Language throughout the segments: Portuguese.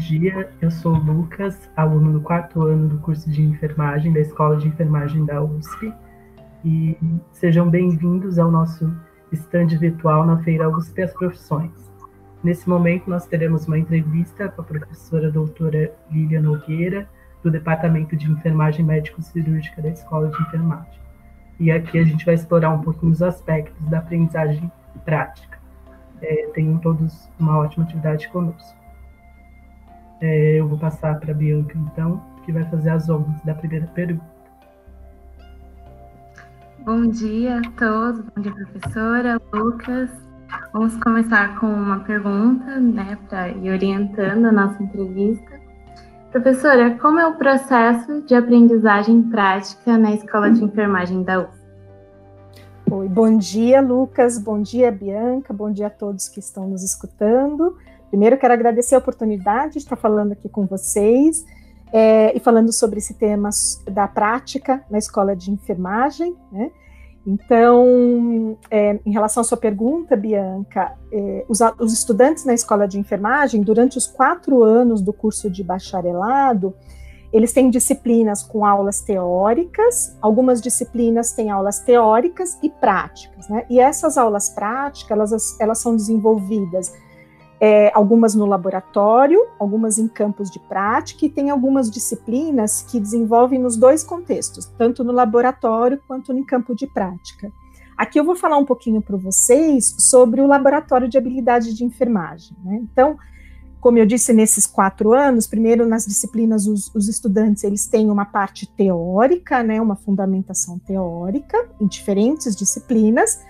dia, eu sou o Lucas, aluno do 4º ano do curso de enfermagem da Escola de Enfermagem da USP, e sejam bem-vindos ao nosso estande virtual na Feira USP As Profissões. Nesse momento, nós teremos uma entrevista com a professora doutora Lília Nogueira, do Departamento de Enfermagem Médico-Cirúrgica da Escola de Enfermagem. E aqui a gente vai explorar um pouquinho os aspectos da aprendizagem prática. Tenham todos uma ótima atividade conosco. Eu vou passar para a Bianca, então, que vai fazer as honras da primeira pergunta. Bom dia a todos, bom dia, professora, Lucas. Vamos começar com uma pergunta, né, para ir orientando a nossa entrevista. Professora, como é o processo de aprendizagem prática na Escola de Enfermagem da USP? Oi, bom dia, Lucas, bom dia, Bianca, bom dia a todos que estão nos escutando. Primeiro, quero agradecer a oportunidade de estar falando aqui com vocês e falando sobre esse tema da prática na Escola de Enfermagem, né? Então, em relação à sua pergunta, Bianca, os estudantes na Escola de Enfermagem, durante os 4 anos do curso de bacharelado, eles têm disciplinas com aulas teóricas, algumas disciplinas têm aulas teóricas e práticas, né? E essas aulas práticas, elas são desenvolvidas, algumas no laboratório, algumas em campos de prática, e tem algumas disciplinas que desenvolvem nos dois contextos, tanto no laboratório quanto no campo de prática. Aqui eu vou falar um pouquinho para vocês sobre o laboratório de habilidade de enfermagem, né? Então, como eu disse, nesses 4 anos, primeiro nas disciplinas, os estudantes, eles têm uma parte teórica, né, uma fundamentação teórica em diferentes disciplinas,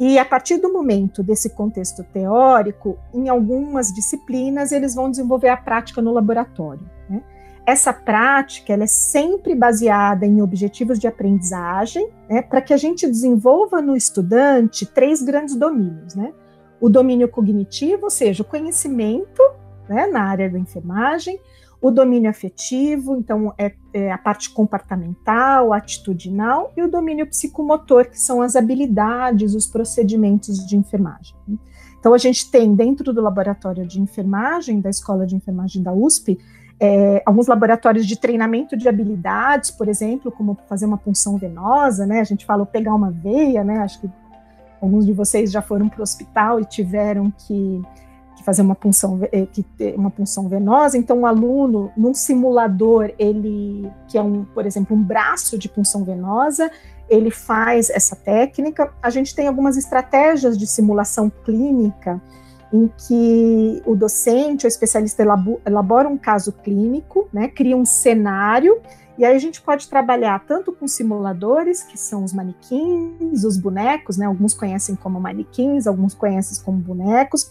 e a partir do momento desse contexto teórico, em algumas disciplinas, eles vão desenvolver a prática no laboratório, né? Essa prática, ela é sempre baseada em objetivos de aprendizagem, né, para que a gente desenvolva no estudante 3 grandes domínios, né? O domínio cognitivo, ou seja, o conhecimento, né, na área da enfermagem, o domínio afetivo, então a parte comportamental, atitudinal, e o domínio psicomotor, que são as habilidades, os procedimentos de enfermagem. Então a gente tem dentro do laboratório de enfermagem, da Escola de Enfermagem da USP, alguns laboratórios de treinamento de habilidades, por exemplo, como fazer uma punção venosa, né, a gente fala pegar uma veia, né, acho que alguns de vocês já foram para o hospital e tiveram que fazer uma punção venosa. Então, o aluno, num simulador, que é por exemplo, um braço de punção venosa, ele faz essa técnica. A gente tem algumas estratégias de simulação clínica, em que o docente, o especialista, elabora um caso clínico, né, cria um cenário, e aí a gente pode trabalhar tanto com simuladores, que são os manequins, os bonecos, né, alguns conhecem como manequins, alguns conhecem como bonecos,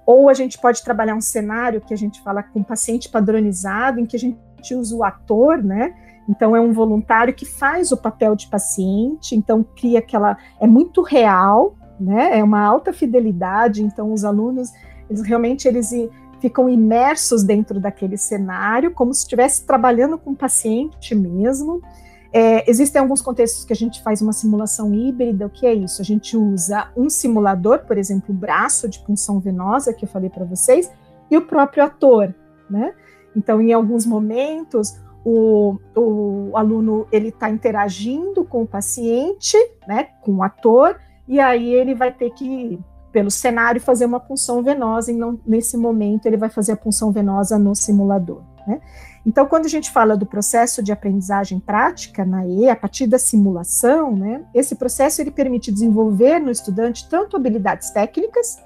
ou a gente pode trabalhar um cenário que a gente fala com paciente padronizado, em que a gente usa o ator, né? Então é um voluntário que faz o papel de paciente, então cria é muito real, né? É uma alta fidelidade, então os alunos, eles ficam imersos dentro daquele cenário, como se estivesse trabalhando com o paciente mesmo. Existem alguns contextos que a gente faz uma simulação híbrida. O que é isso? A gente usa um simulador, por exemplo, o braço de punção venosa, que eu falei para vocês, e o próprio ator, né? Então, em alguns momentos, o aluno está interagindo com o paciente, né, com o ator, e aí ele vai ter que, pelo cenário, fazer uma punção venosa, e nesse momento ele vai fazer a punção venosa no simulador, né? Então, quando a gente fala do processo de aprendizagem prática na EE, a partir da simulação, né, esse processo ele permite desenvolver no estudante tanto habilidades técnicas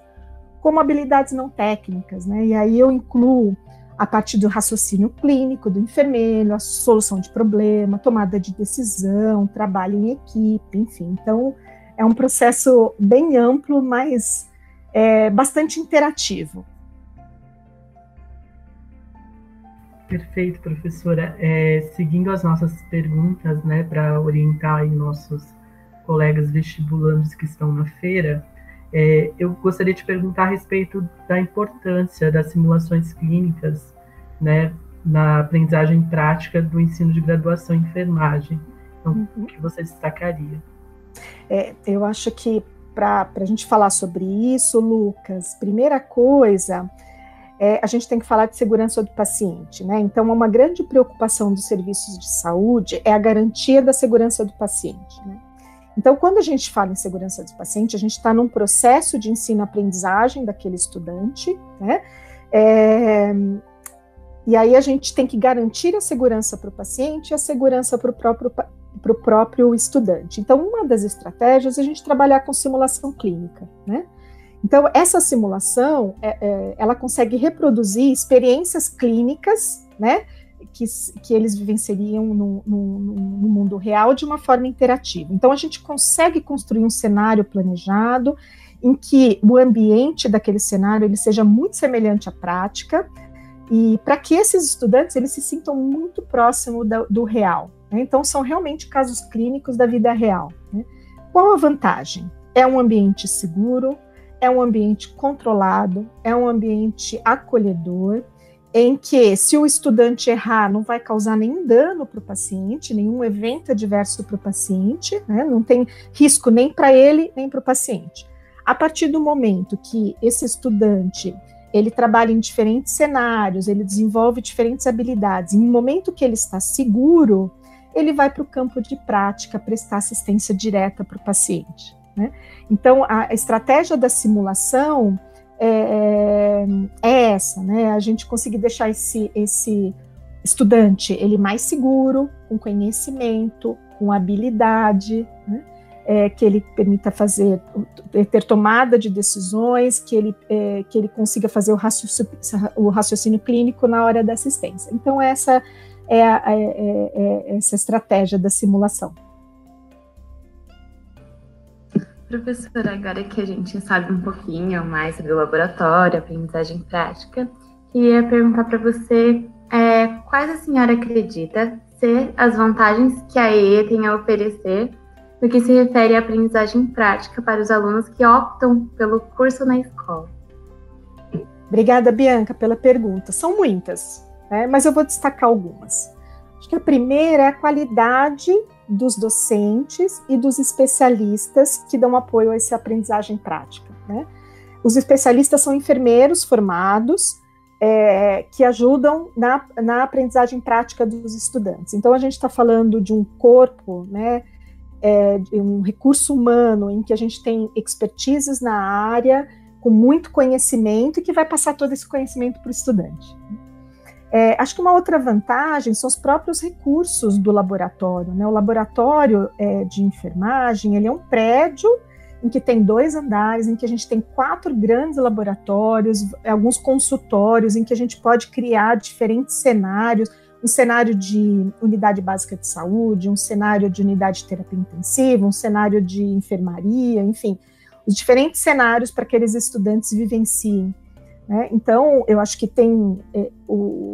como habilidades não técnicas, né? E aí eu incluo a partir do raciocínio clínico do enfermeiro, a solução de problema, tomada de decisão, trabalho em equipe, enfim. Então, é um processo bem amplo, mas bastante interativo. Perfeito, professora. Seguindo as nossas perguntas, né, para orientar aí nossos colegas vestibulandos que estão na feira, eu gostaria de perguntar a respeito da importância das simulações clínicas, né, na aprendizagem prática do ensino de graduação em enfermagem. Então, o que você destacaria? Eu acho que para a gente falar sobre isso, Lucas, primeira coisa, a gente tem que falar de segurança do paciente, né? Então, uma grande preocupação dos serviços de saúde é a garantia da segurança do paciente, né? Então, quando a gente fala em segurança do paciente, a gente está num processo de ensino-aprendizagem daquele estudante, né? E aí a gente tem que garantir a segurança para o paciente e a segurança para o próprio estudante. Então, uma das estratégias é a gente trabalhar com simulação clínica, né? Então, essa simulação, ela consegue reproduzir experiências clínicas, né, que eles vivenciariam no mundo real de uma forma interativa. Então, a gente consegue construir um cenário planejado em que o ambiente daquele cenário ele seja muito semelhante à prática, e para que esses estudantes eles se sintam muito próximos do real, né? Então, são realmente casos clínicos da vida real, né? Qual a vantagem? É um ambiente seguro, é um ambiente controlado, é um ambiente acolhedor, em que, se o estudante errar, não vai causar nenhum dano para o paciente, nenhum evento adverso para o paciente, né? Não tem risco nem para ele, nem para o paciente. A partir do momento que esse estudante ele trabalha em diferentes cenários, ele desenvolve diferentes habilidades, e no momento que ele está seguro, ele vai para o campo de prática, prestar assistência direta para o paciente, né? Então, a estratégia da simulação é essa, né? A gente conseguir deixar esse estudante ele mais seguro, com conhecimento, com habilidade, né? Que ele permita ter tomada de decisões, que ele consiga fazer o raciocínio clínico na hora da assistência. Então, essa essa estratégia da simulação. Professora, agora que a gente sabe um pouquinho mais sobre o laboratório, aprendizagem prática, queria perguntar para você quais a senhora acredita ser as vantagens que a EE tem a oferecer no que se refere à aprendizagem prática para os alunos que optam pelo curso na escola. Obrigada, Bianca, pela pergunta. São muitas, né? Mas eu vou destacar algumas. Acho que a primeira é a qualidade dos docentes e dos especialistas que dão apoio a essa aprendizagem prática, né? Os especialistas são enfermeiros formados que ajudam na aprendizagem prática dos estudantes. Então, a gente está falando de um corpo, né, de um recurso humano em que a gente tem expertises na área, com muito conhecimento, e que vai passar todo esse conhecimento para o estudante. Acho que uma outra vantagem são os próprios recursos do laboratório, né? O laboratório de enfermagem, ele é um prédio em que tem 2 andares, em que a gente tem 4 grandes laboratórios, alguns consultórios, em que a gente pode criar diferentes cenários, um cenário de unidade básica de saúde, um cenário de unidade de terapia intensiva, um cenário de enfermaria, enfim, os diferentes cenários para que aqueles estudantes vivenciem, né? Então, eu acho que tem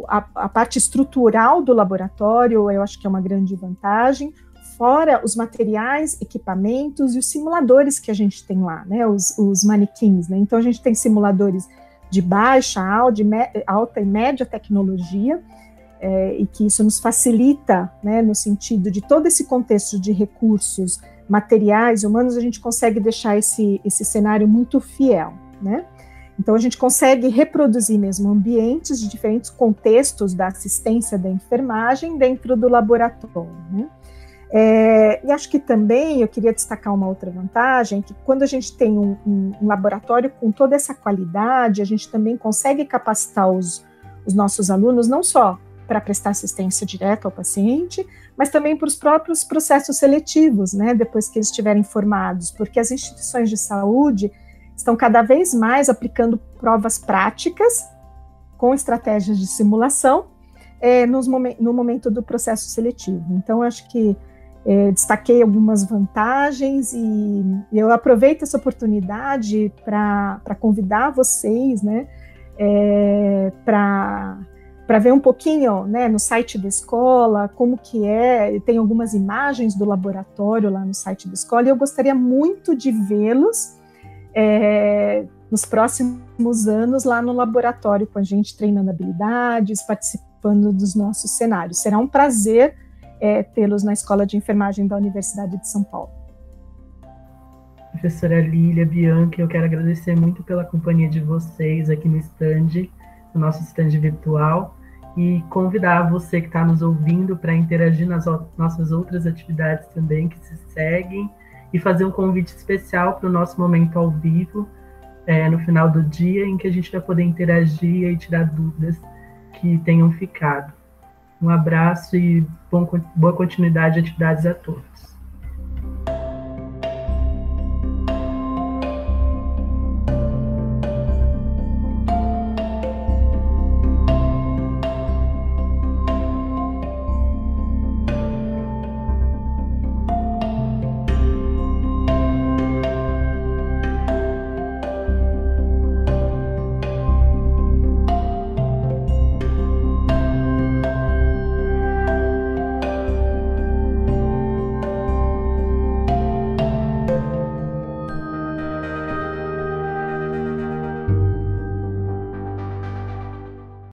a parte estrutural do laboratório, eu acho que é uma grande vantagem, fora os materiais, equipamentos e os simuladores que a gente tem lá, né? Os manequins, né? Então, a gente tem simuladores de baixa, alta e média tecnologia, e que isso nos facilita, né, no sentido de todo esse contexto de recursos materiais humanos, a gente consegue deixar esse cenário muito fiel, né? Então, a gente consegue reproduzir mesmo ambientes de diferentes contextos da assistência da enfermagem dentro do laboratório, né? E acho que também eu queria destacar uma outra vantagem, que quando a gente tem um laboratório com toda essa qualidade, a gente também consegue capacitar os nossos alunos, não só para prestar assistência direta ao paciente, mas também para os próprios processos seletivos, né, depois que eles estiverem formados, porque as instituições de saúde estão cada vez mais aplicando provas práticas com estratégias de simulação no momento do processo seletivo. Então, acho que destaquei algumas vantagens e eu aproveito essa oportunidade para convidar vocês, né, para ver um pouquinho, né, no site da escola, como que tem algumas imagens do laboratório lá no site da escola, e eu gostaria muito de vê-los nos próximos anos lá no laboratório com a gente, treinando habilidades, participando dos nossos cenários. Será um prazer tê-los na Escola de Enfermagem da Universidade de São Paulo. Professora Lília, Bianca, eu quero agradecer muito pela companhia de vocês aqui no stand. no nosso stand virtual e convidar você que está nos ouvindo para interagir nas nossas outras atividades também que se seguem e fazer um convite especial para o nosso momento ao vivo, no final do dia, em que a gente vai poder interagir e tirar dúvidas que tenham ficado. Um abraço e boa continuidade de atividades a todos.